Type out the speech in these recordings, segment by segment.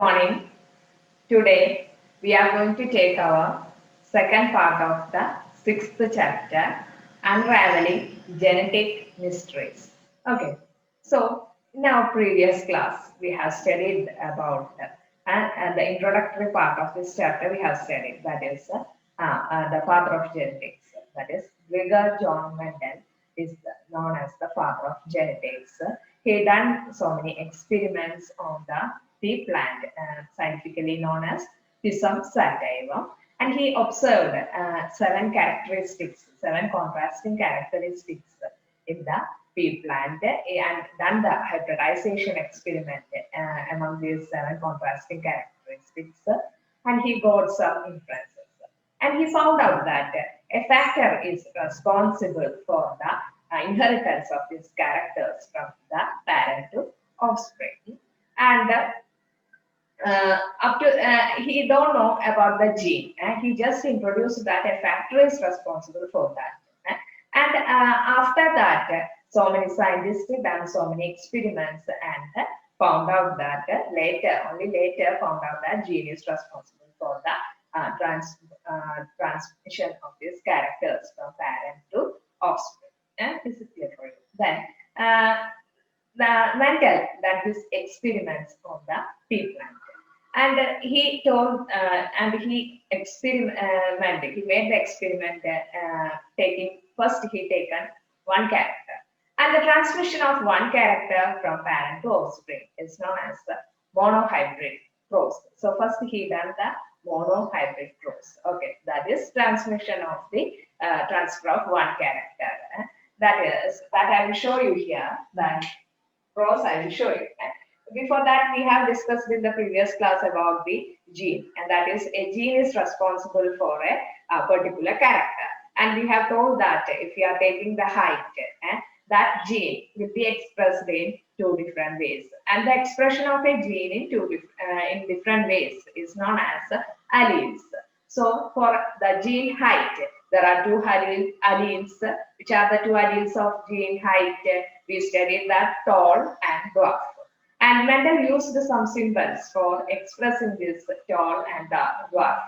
Morning. Today we are going to take our second part of the sixth chapter, Unraveling Genetic Mysteries. Okay, so in our previous class we have studied about and the introductory part of this chapter we have studied, that is the father of genetics, that is Gregor John Mendel is known as the father of genetics. He done so many experiments on the pea plant, scientifically known as Pisum sativum, and he observed seven contrasting characteristics in the pea plant and done the hybridization experiment among these seven contrasting characteristics, and he got some inferences. And he found out that a factor is responsible for the inheritance of these characters from the parent to offspring. And up to he don't know about the gene, and he just introduced that a factor is responsible for that. And after that, so many scientists done so many experiments and found out that only later found out that gene is responsible for the transmission of these characters from parent to offspring. This is clear for you. Then the Mendel done his experiments on the pea plant, and he told and he experimented. He made the experiment taking first he taken one character, and the transmission of one character from parent to offspring is known as the monohybrid process. So first he done the monohybrid process. Okay, that is transmission of the transfer of one character. That I will show you here. That process I will show you. Before that, we have discussed in the previous class about the gene, and that is a gene is responsible for a particular character. And we have told that if you are taking the height, that gene will be expressed in two different ways. And the expression of a gene in different ways is known as alleles. So for the gene height, there are two alleles, which are the two alleles of gene height. We studied that tall and dwarf. And Mendel used some symbols for expressing this tall and dwarf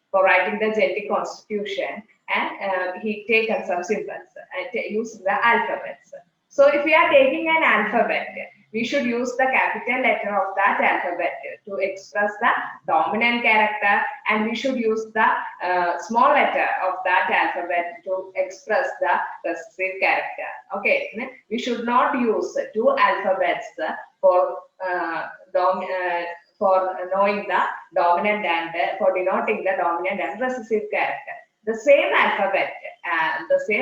for writing the genetic constitution, and he taken some symbols and used the alphabets. So if we are taking an alphabet, we should use the capital letter of that alphabet to express the dominant character, and we should use the small letter of that alphabet to express the recessive character. Okay, we should not use two alphabets for knowing the dominant and for denoting the dominant and recessive character. The same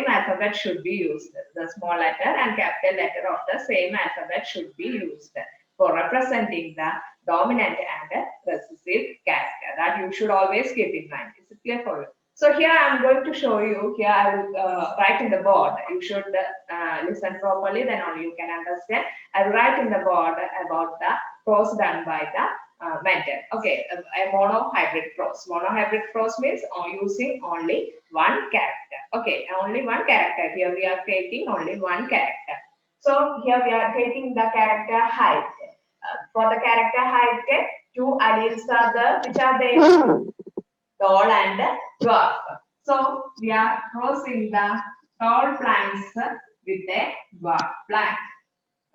alphabet should be used. The small letter and capital letter of the same alphabet should be used for representing the dominant and recessive character. That you should always keep in mind. Is it clear for you? So here I am going to show you. Here I will write in the board. You should listen properly, then only you can understand. I will write in the board about the process done by the Mendel. Okay, a monohybrid process. Monohybrid process means using only one character. Okay, only one character. Here we are taking only one character. So here we are taking the character height. For the character height, two alleles are there. Which are they? Tall and dwarf. So we are crossing the tall plants with a dwarf plant.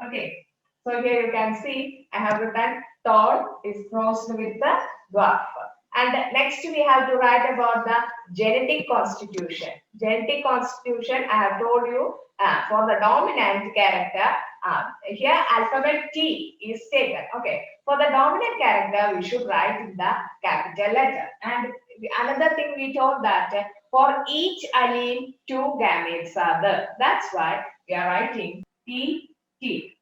Okay. So here you can see I have written tall is crossed with the dwarf. And next we have to write about the genetic constitution. Genetic constitution, I have told you for the dominant character, here alphabet T is taken. Okay. For the dominant character, we should write in the capital letter. And another thing we told that for each allele, two gametes are there. That's why we are writing T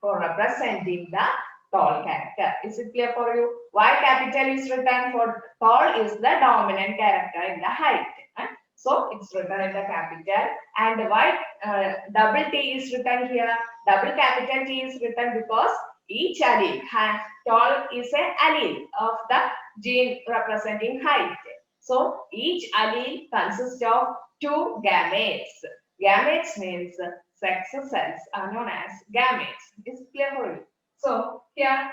for representing the tall character. Is it clear for you? Why capital is written for tall is the dominant character in the height. So it's written in the capital. And why double T is written here? Double capital T is written because each allele has tall is an allele of the gene representing height. So each allele consists of two gametes. Gametes means sex cells are known as gametes. Is clear for you? So here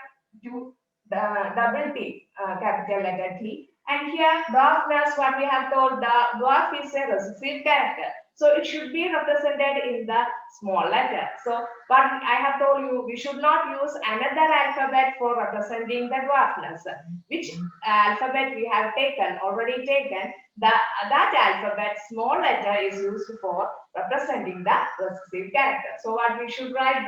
the double T, capital letter T. And here dwarfness, what we have told, the dwarf is a recessive character. So it should be represented in the small letter. So but I have told you, we should not use another alphabet for representing the dwarfness. Which alphabet we have already taken, that alphabet small letter is used for representing the recessive character. So what we should write,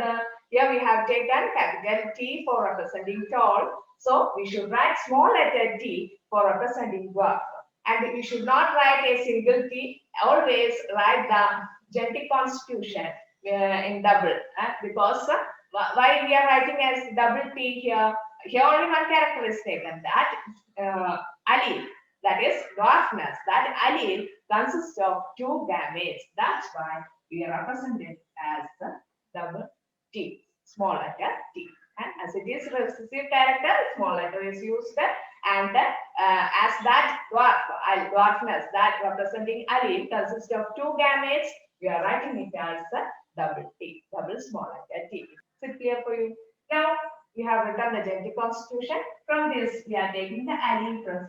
here we have taken capital T for representing tall. So we should write small letter t for representing dwarf. And we should not write a single t, always write the genetic constitution in double. Because why we are writing as double t here? Here only one character is taken, that allele, that is dwarfness. That allele consists of two gametes. That's why we are represented as the double t, small letter t. And as it is recessive character, small letter is used, and as that dwarfness, that representing allele consists of two gametes, we are writing it as double T, double small letter T. Is it clear for you? Now we have written the genetic constitution. From this, we are taking the allele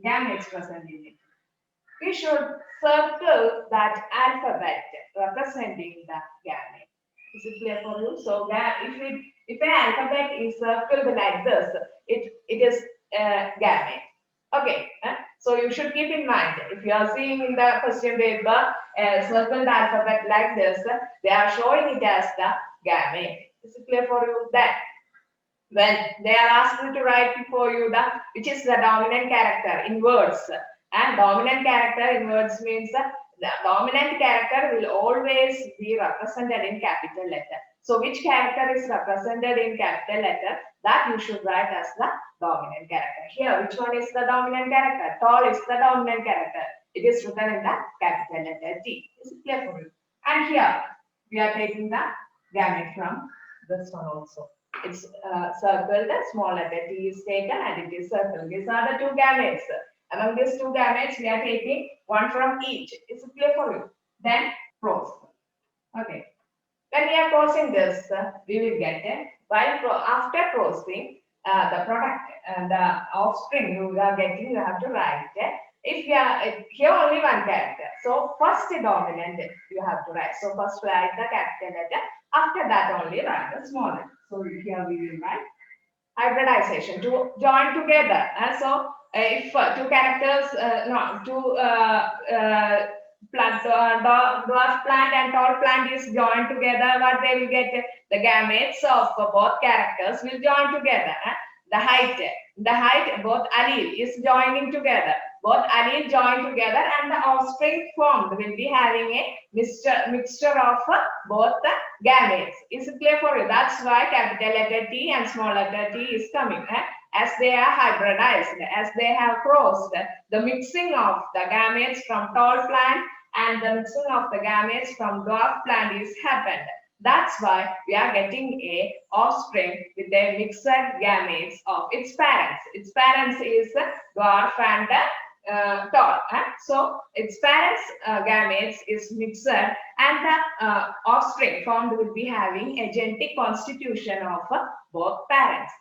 gametes present in it. We should circle that alphabet representing the gamete. Is it clear for you? So if an alphabet is circled like this, it is gamete. Okay. So you should keep in mind, if you are seeing in the question paper circled alphabet like this, they are showing it as the gamete. Is it clear for you? Then when they are asked to write for you which is the dominant character in words, and dominant character in words means the dominant character will always be represented in capital letter. So which character is represented in capital letter, that you should write as the dominant character. Here, which one is the dominant character? Tall is the dominant character. It is written in the capital letter T. Is it clear for you? And here, we are taking the gamete from this one also. It's circled, small letter T is taken and it is circled. These are the two gametes. Among these two gametes, we are taking one from each. Is it clear for you? Then cross. Okay. When we are crossing this, we will get after crossing the product, the offspring you are getting, you have to write. If you are here only one character, so first dominant you have to write. So first write the capital letter. After that only write the small letter. So here we will write hybridization to join together. So if two characters, dwarf plant and tall plant is joined together, what they will get? The gametes of both characters will join together. The height, both allele is joining together. Both allele join together and the offspring formed will be having a mixture of both the gametes. Is it clear for you? That's why capital letter T and small letter T is coming. As they are hybridized, as they have crossed, the mixing of the gametes from tall plant and the mixing of the gametes from dwarf plant is happened. That's why we are getting a offspring with a mixed gametes of its parents. Its parents is dwarf and tall. So its parents gametes is mixed and the offspring formed will be having a genetic constitution of both parents.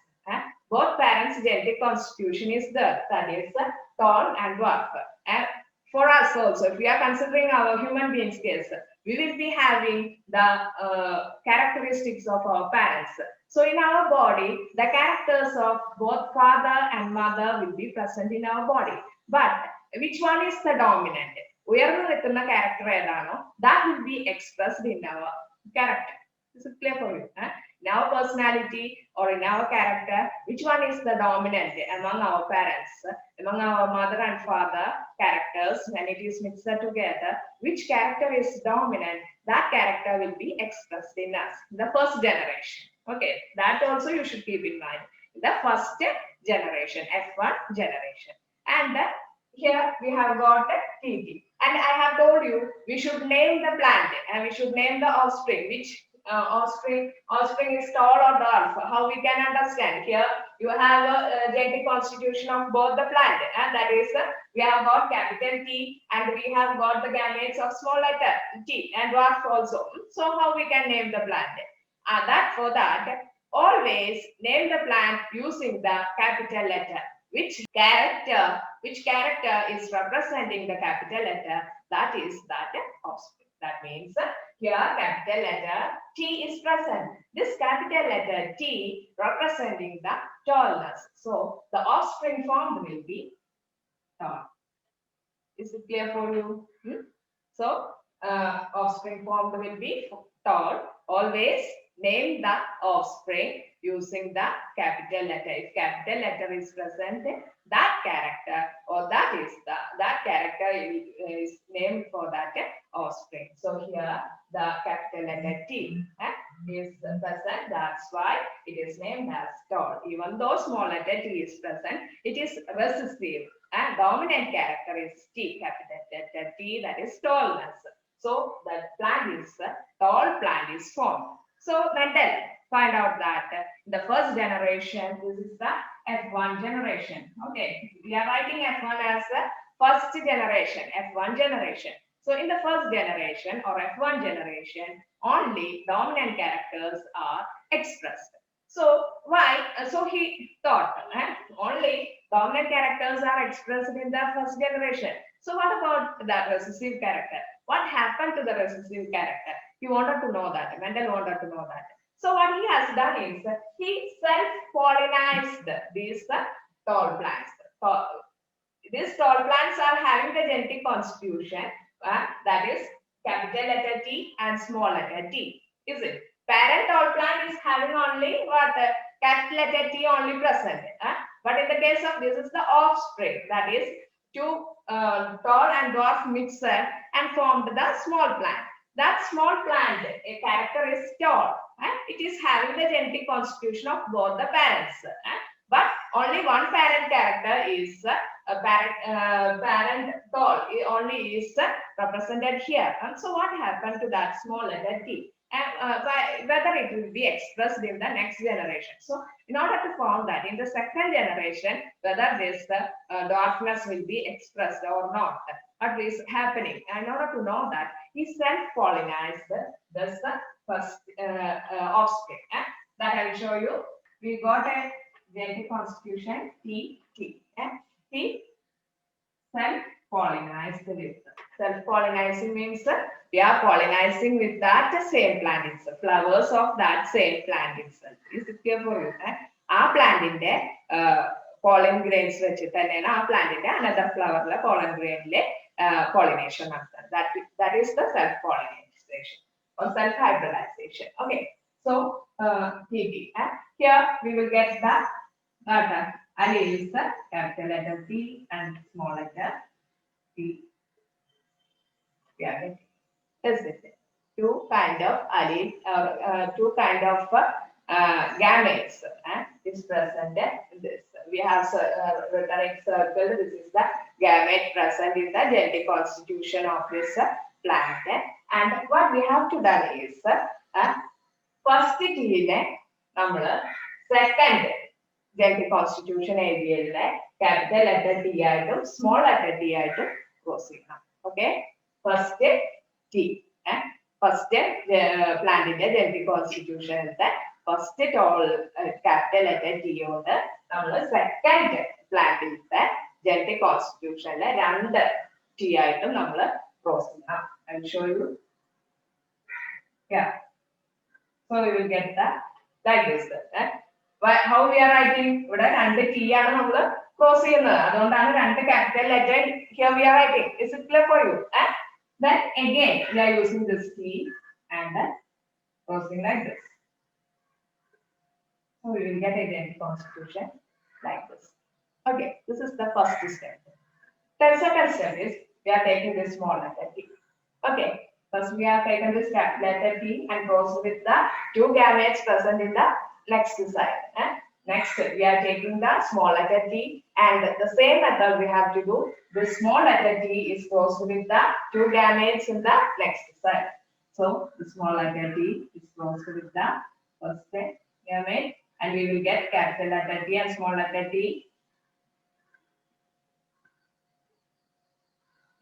Both parents' genetic constitution is there, that is tall and dwarf. And for us also, if we are considering our human beings case, we will be having the characteristics of our parents. So in our body, the characters of both father and mother will be present in our body. But which one is the dominant? ഉയർന്നു നിൽക്കുന്ന character ഏതാണോ, that will be expressed in our character. Is it clear for you? In our personality or in our character, which one is the dominant among our parents, among our mother and father characters? When it is mixed together, which character is dominant, that character will be expressed in us, the first generation. Okay, that also you should keep in mind. The first generation, F1 generation. And here we have got TT. And I have told you, we should name the plant and we should name the offspring. Which offspring is tall or dwarf? How we can understand? Here you have a genetic constitution of both the plant, and that is we have got capital T and we have got the gametes of small letter T and dwarf also. So how we can name the plant? For that Always name the plant using the capital letter. Which character is representing the capital letter? That is that offspring. That means here capital letter T is present. This capital letter T representing the tallness. So the offspring formed will be tall. Is it clear for you? So offspring formed will be tall. Always name the offspring using the capital letter. If capital letter is present, that character or that character is named for that offspring. So here the capital letter T is present. That's why it is named as tall. Even though small letter T is present, it is recessive. And dominant character is T, capital letter T, that is tallness. So the plant is tall plant is formed. So Mendel find out that the first generation, this is the F1 generation. Okay, we are writing F1 as the first generation, F1 generation. So in the first generation or F1 generation, only dominant characters are expressed. So why? So he thought only dominant characters are expressed in the first generation. So what about the recessive character? What happened to the recessive character? He wanted to know that. Mendel wanted to know that. So what he has done is he self-pollinized these tall plants. These tall plants are having the genetic constitution that is capital letter T and small letter t. Is it? Parent tall plant is having only what capital letter T only present. But in the case of this is the offspring, that is two tall and dwarf mixed and formed the small plant. That small plant, a character is tall. It is having the genetic constitution of both the parents. But only one parent character is parent tall. It only is represented here. And so what happened to that small letter T? Whether it will be expressed in the next generation. So in order to find that in the second generation, whether this dwarfness will be expressed or not, what is happening? In order to know that, he self-pollinized this first offspring. That I will show you. We got a genetic constitution T. He self-pollinized with. Self-pollinizing means we are pollinizing with that same plant itself, flowers of that same plant itself. Is it clear for you? Our plant in there, pollen grains വെച്ചിട്ട് തന്നെയാണ് ആ പ്ലാന്റിന്റെ another flower pollen grain pollination that is the self-pollinization or self-hybridization. Okay, so TB. Here we will get the alleles, capital letter T and small letter T. Yeah, is it? Two kind of allele, two kind of gametes is present in this. We have written it circled. This is the gamete present in the genetic constitution of this plant. And what we have to do is first T second genetic constitution area capital letter T item, small letter T item proceed. Okay, first T. First plant in the genetic constitution is that first tall capital letter T order. Second plant in the genetic constitution and T item proceed. I will show you. Yeah. So we will get that like this. How we are writing? And T are proceed. And capital letter here we are writing. Is it clear for you? Then again we are using this T and proceeding like this. So we will get a genetic constitution like this. Okay, this is the first step. The second step is we are taking this small letter T. Okay, first we are taking this capital letter T and goes with the two gametes present in the next side. Next, we are taking the small letter T and the same method we have to do. The small letter T is closed with the two gametes in the next side. So the small letter T is closed with the first gamete and we will get capital letter T and small letter T.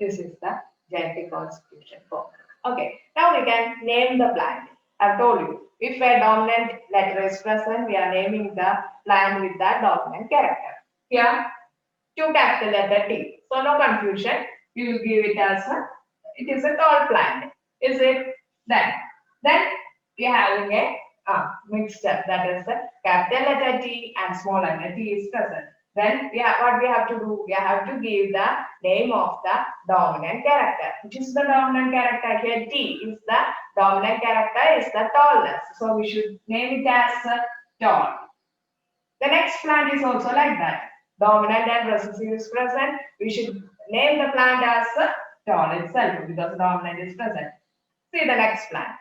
This is the genetic constitution form. Okay, now we can name the plant. I've told you. If a dominant letter is present, we are naming the plant with that dominant character. Here, two capital letter T. So no confusion. You will give it as it is a tall plant. Is it? Then we are having a mixture, that is the capital letter T and small letter T is present. Then what we have to do? We have to give the name of the dominant character. Which is the dominant character here? T is the dominant character, is the tallness. So we should name it as tall. The next plant is also like that. Dominant and recessive is present. We should name the plant as tall itself because dominant is present. See the next plant.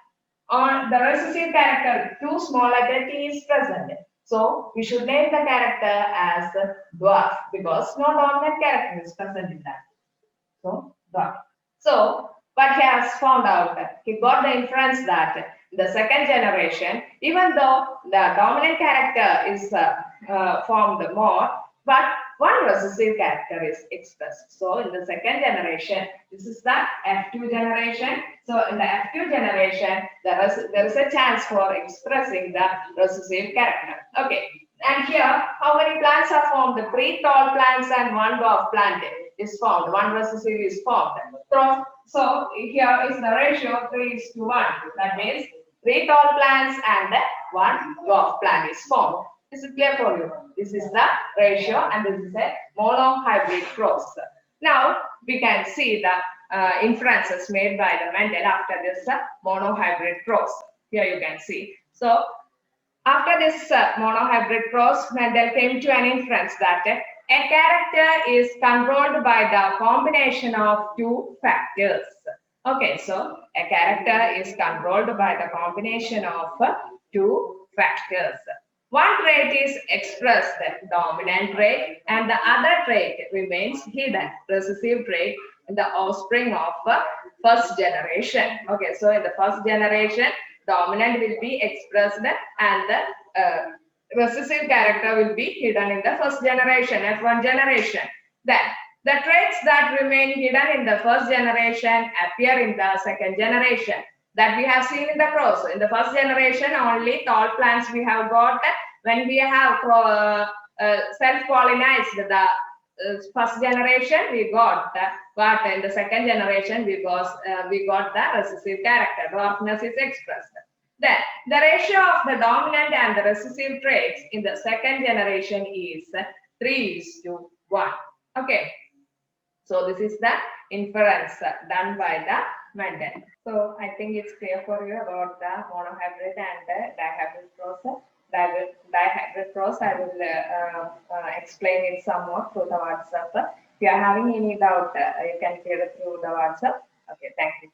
On the recessive character, two small letter T is present. So we should name the character as dwarf because no dominant character is present in that. So dwarf. So what he has found out, he got the inference that the second generation, even though the dominant character is formed more, but one recessive character is expressed. So in the second generation, this is the F2 generation. So in the F2 generation, there is a chance for expressing the recessive character. Okay. And here, how many plants are formed? 3 tall plants and 1 dwarf plant is formed. 1 recessive is formed. So here is the ratio 3:1. That means 3 tall plants and 1 dwarf plant is formed. This is clear for you. This is the ratio and this is a monohybrid cross. Now we can see the inferences made by the Mendel after this monohybrid cross. Here you can see. So after this monohybrid cross, Mendel came to an inference that a character is controlled by the combination of 2 factors. Okay, so a character is controlled by the combination of 2 factors. One trait is expressed, dominant trait, and the other trait remains hidden, recessive trait, in the offspring of first generation. Okay, so in the first generation, dominant will be expressed and the recessive character will be hidden in the first generation, F1 generation. Then the traits that remain hidden in the first generation appear in the second generation. That we have seen in the cross. In the first generation, only tall plants we have got. When we have self-pollinized the first generation, we got but in the second generation, we got the recessive character. Dwarfness is expressed. Then the ratio of the dominant and the recessive traits in the second generation is 3:1. Okay. So this is the inference done by the Mendel. So I think it's clear for you about the monohybrid and the dihybrid cross. Dihybrid cross, I will explain it some more through the WhatsApp. If you are having any doubt, you can clear it through the WhatsApp. Okay, thank you.